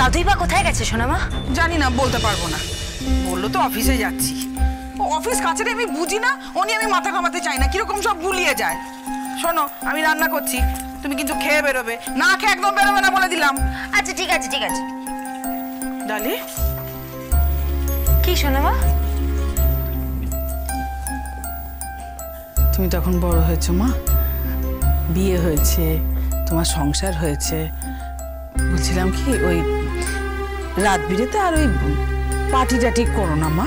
দাদুই বা কোথায় গেছে সোনামা? জানি না, বলতে পারবো না। বললো তো অফিসে যাচ্ছি। অফিস কাছে আমি বুঝি না, উনি আমি মাথা ঘামাতে চাই না, কিরকম সব ভুলিয়ে যায়। শোনো, আমি রান্না করছি, তুমি কিন্তু খেয়ে বেরোবে, না খেয়ে একদম বেরোবে না বলে দিলাম। আচ্ছা ঠিক আছে ঠিক আছে। ডালি কি সোনামা? তুমি তখন বড় হয়েছো মা, বিয়ে হয়েছে, তোমার সংসার হয়েছে। বলছিলাম কি, ওই রাত বিরেতে আর ওই পার্টি টাটি করো না মা,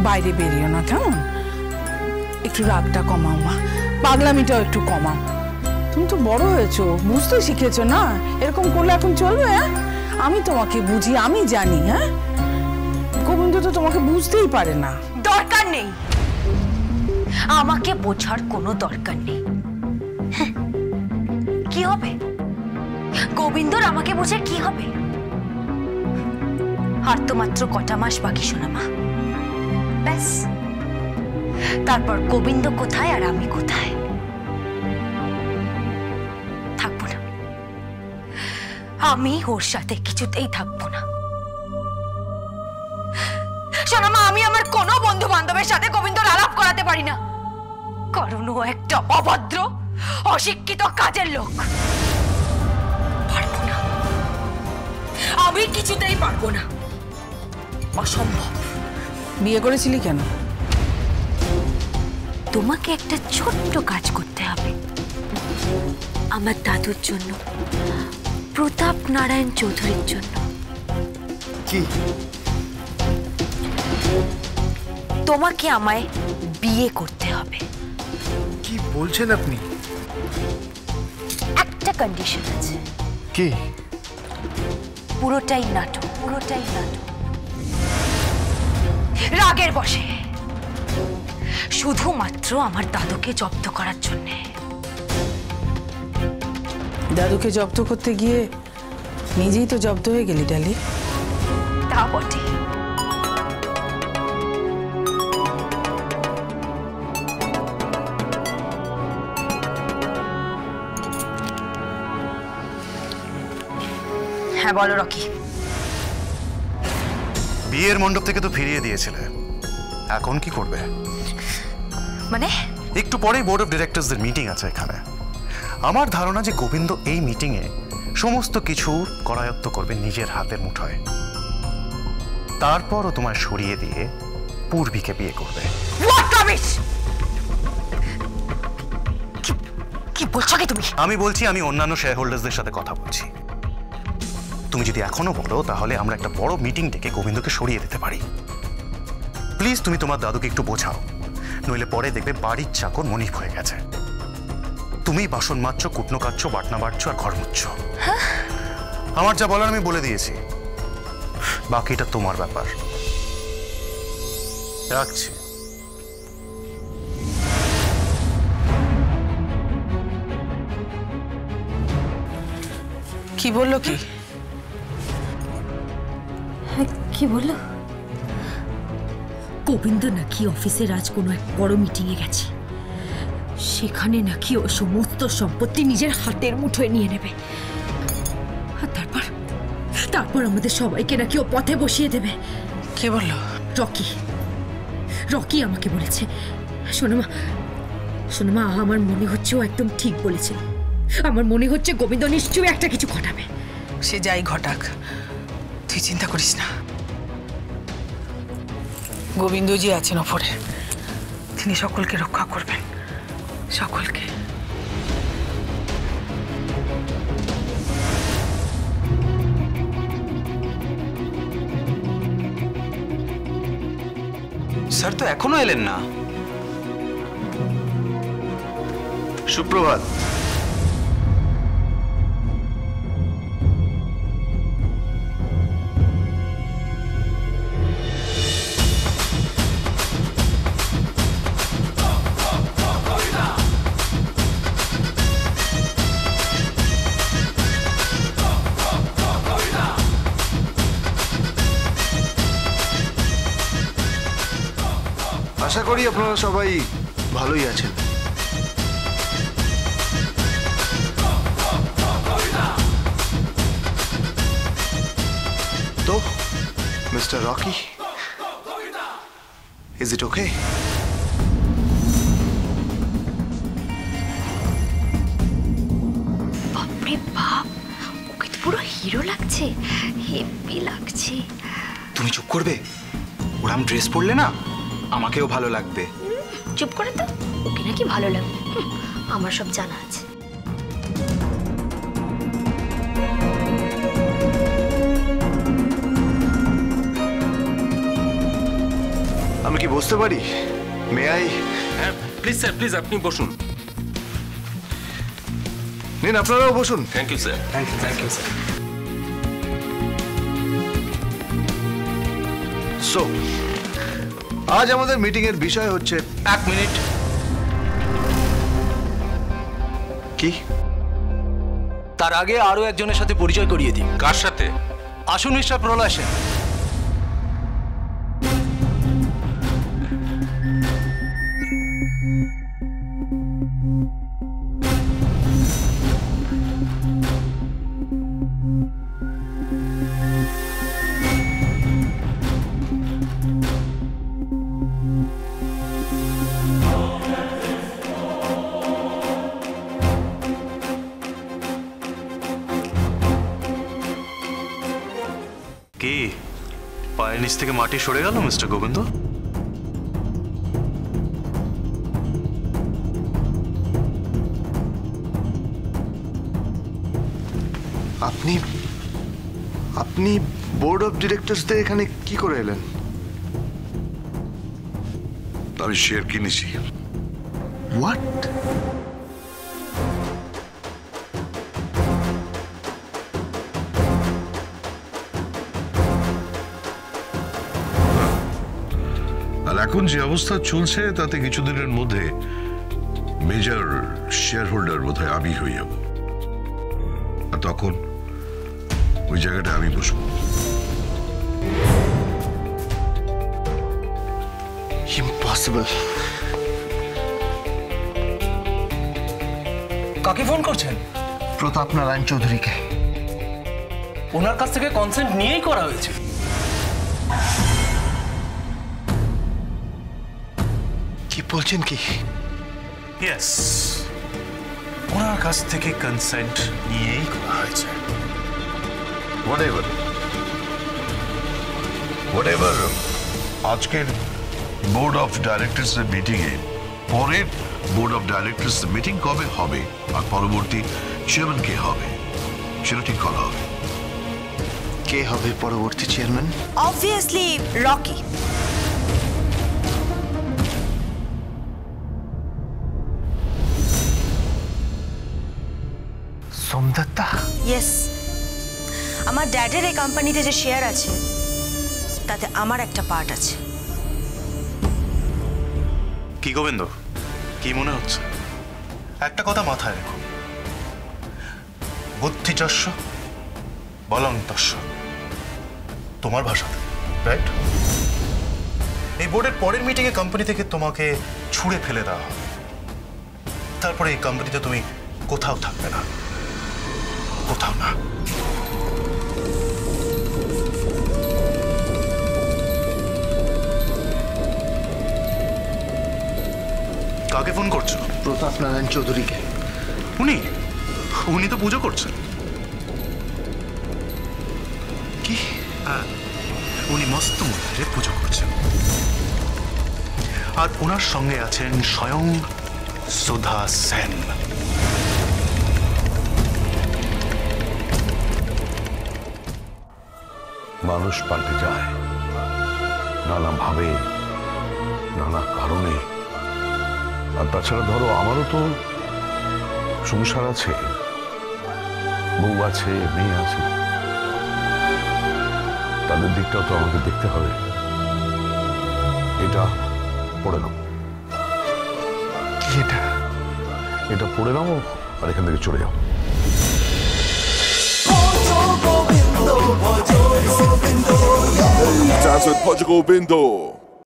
বাইরে বেরিও না, কেমন? একটু রাগটা কমাও মা, পাগলামিটাও একটু কমাও। তুমি তো বড় হয়েছো, বুঝতে শিখেছো না, এরকম করলে এখন চলবে? হ্যাঁ, আমি তোমাকে বুঝি, আমি জানি। হ্যাঁ, গোবিন্দ তো তোমাকে বুঝতেই পারে না। দরকার নেই, আমাকে বোঝার কোনো দরকার নেই। কি হবে গোবিন্দর আমাকে বুঝে কি হবে? আর তো মাত্র কটা মাস বাকি সোনামা, ব্যাস। তারপর গোবিন্দ কোথায় আর আমি কোথায়? থাকবো না, আমি ওর সাথে কিছুতেই থাকবো না। সোনামা, আমি আমার কোনো বন্ধু বান্ধবের সাথে গোবিন্দর আলাপ করাতে পারি না, কারণ ও একটা অভদ্র অশিক্ষিত কাজের লোক। পারবো না, আমি কিছুতেই পারবো না, অসম্ভব। বিয়ে করেছিলি কেন? তোমাকে একটা ছোট্ট কাজ করতে হবে আমার দাদুর জন্য, প্রতাপ নারায়ণ চৌধুরীর জন্য। কি? তোমাকে আমায় বিয়ে করতে হবে। কি বলছেন আপনি? একটা কন্ডিশন আছে। কি? পুরোটাই নাটক, পুরোটাই নাটক। রাগের বশে, শুধুমাত্র আমার দাদুকে জব্দ করার জন্য। দাদুকে জব্দ করতে গিয়ে নিজেই তো জব্দ হয়ে গেলি ডালি। তা বটে। হ্যাঁ বলো রকি। বিয়ের মণ্ডপ থেকে তো ফিরিয়ে দিয়েছিলে, এখন কি করবে? মানে একটু পরেই বোর্ড অফ ডিরেক্টরসদের মিটিং আছে এখানে। আমার ধারণা যে গোবিন্দ এই মিটিংয়ে সমস্ত কিছু করায়ত্ত করবে নিজের হাতের মুঠোয়, তারপরও তোমায় সরিয়ে দিয়ে পূর্বীকে বিয়ে করবে। কি বলছো কি তুমি? আমি বলছি, আমি অন্যান্য শেয়ার হোল্ডার্সদের সাথে কথা বলছি। তুমি যদি এখনো বলো তাহলে আমরা একটা বড় মিটিং ডেকে গোবিন্দকে সরিয়ে দিতে পারি। প্লিজ তুমি তোমার দাদুকে একটু বোঝাও, নইলে পরে দেখবে বাড়ির চাকর মনিব হয়ে গেছে। তুমি বাসন মাজছো, কুটনো কাটছো, বাটনা বাটছো আর ঘর মুছছো। আমার যা বলার আমি বলে দিয়েছি, বাকিটা তোমার ব্যাপার। রাখছি। কি বললো? কি কি বললো? গোবিন্দ নাকি অফিসের আজ কোনো এক বড় মিটিংয়ে গেছে, সেখানে নাকি ও সমস্ত সম্পত্তি নিজের হাতের মুঠোয় নিয়ে নেবে, আর তারপর আমাদের সবাইকে নাকি ও পথে বসিয়ে দেবে। কে বললো? রকি আমাকে বলেছে। সোনামা, আমার মনে হচ্ছে ও একদম ঠিক বলেছে। আমার মনে হচ্ছে গোবিন্দ নিশ্চয়ই একটা কিছু ঘটাবে। সে যাই ঘটাক, তুই চিন্তা করিস না। গোবিন্দজি আছেন ওপরে, তিনি সকলকে রক্ষা করবেন, সকলকে। স্যার তো এখনো এলেন না। সুপ্রভাত। আশা করি আপনারা সবাই ভালোই আছেন। তো মিস্টার রকি, ইজ ইট ওকে? বাপরে বাপ, ওকে তো পুরো হিরো লাগছে, হেভি লাগছে। তুমি চুপ করবে? ওরম ড্রেস পরলে না আমাকেও ভালো লাগবে। চুপ করে তো, ওকে নাকি ভালো লাগবে, আমার সব জানা আছে। আমি কি বসতে পারি? May I? হ্যাঁ প্লিজ স্যার, প্লিজ আপনি বসুন। নিন, আপনারাও বসুন। Thank you sir. Thank you sir. So আজ আমাদের মিটিং এর বিষয় হচ্ছে, 1 মিনিট। কি? তার আগে আরো একজনের সাথে পরিচয় করিয়ে দিই। কার সাথে? আসুন মিস্টার প্রলয় সেন। কি পায়ের নিচ থেকে মাটি সরে গেল মিস্টার গোবিন্দ? আপনি আপনি বোর্ড অফ ডিরেক্টরসদের এখানে কি করে এলেন? আমি শেয়ার কিনেছি। হোয়াট? আর এখন যে অবস্থা চলছে তাতে কিছুদিনের মধ্যে মেজর শেয়ার হোল্ডার বোধহয় আমি হয়ে যাব, আর তখন ওই জায়গাটা আমি বসবো। ইম্পসিবল। কাকে ফোন করছেন? প্রতাপ নারায়ণ চৌধুরীকে। ওনার কাছ থেকে কনসেন্ট নিয়েই করা হয়েছে। কি বলছেন কি? ইয়েস, ওনার কাছ থেকে কনসেন্ট নিয়েই করা হয়েছে। হোয়াটএভার আজকের বোর্ড অফ ডাইরেক্টরস এর মিটিং এ, পরের বোর্ড অফ ডাইরেক্টরস মিটিং কবে হবে আর পরবর্তী চেয়ারম্যান কে হবে সেটা ঠিক করা হবে। কে হবে পরবর্তী chairman? Obviously, Rocky. Somdatta? Yes. আমার ড্যাডের এই কোম্পানিতে যে শেয়ার আছে তাতে আমার একটা পার্ট আছে। কি গোবিন্দ, কি মনে হচ্ছে? একটা কথা মাথায় রেখো, বুদ্ধিচস্য বলন্তস্য, তোমার ভাষাতে, রাইট? এই বোর্ডের পরের মিটিংয়ে কোম্পানি থেকে তোমাকে ছুঁড়ে ফেলে দেওয়া হবে, তারপরে এই কোম্পানিতে তুমি কোথাও থাকবে না, কোথাও না। কাকে ফোন করছো? প্রতাপ নারায়ণ চৌধুরীকে। উনি তো পুজো করছেন। কি? হ্যাঁ, উনি মস্ত মন্দিরে পুজো করছেন, আর ওনার সঙ্গে আছেন স্বয়ং সুধা সেন। মানুষ পাল্টে যায় নানা ভাবে, নানা কারণে। আর তাছাড়া ধরো আমারও তো সংসার আছে, বউ আছে, মেয়ে আছে, তাদের দিকটাও তো আমাকে দেখতে হবে। এটা পড়ে নাও। কি এটা? এটা পড়ে নাও আর এখান থেকে চলে যাও। Dance with Portugal Bindo.